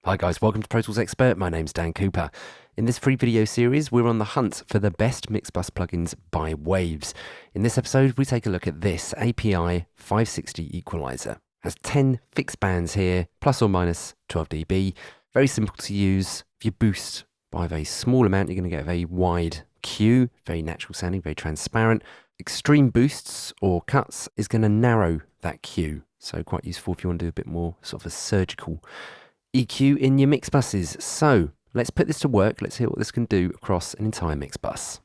Hi guys, welcome to Pro Tools Expert. My name's Dan Cooper. In this free video series, we're on the hunt for the best mix bus plugins by Waves. In this episode, we take a look at this API 560 equalizer. It has 10 fixed bands here, plus or minus 12 dB. Very simple to use. If you boost by a very small amount, you're going to get a very wide Q, very natural sounding, very transparent. Extreme boosts or cuts is going to narrow that Q. So quite useful if you want to do a bit more sort of a surgical EQ in your mix buses. So let's put this to work. Let's hear what this can do across an entire mix bus.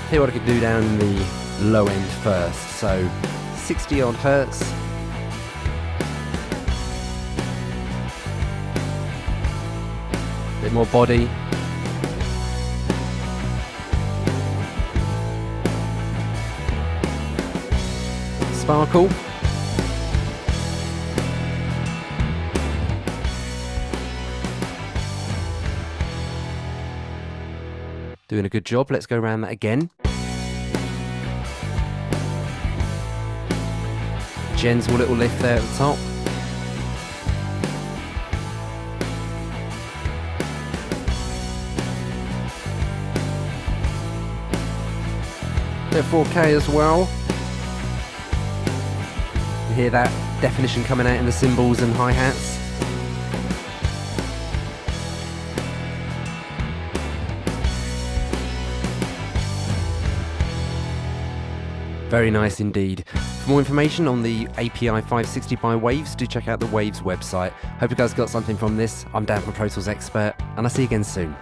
Hear what I can do down in the low end first. So 60 odd hertz. Bit more body. Sparkle. Doing a good job. Let's go around that again. Gentle little lift there at the top. Bit of 4K as well. You hear that definition coming out in the cymbals and hi-hats. Very nice indeed. For more information on the API 560 by Waves, do check out the Waves website. Hope you guys got something from this. I'm Dan from Pro Tools Expert, and I'll see you again soon.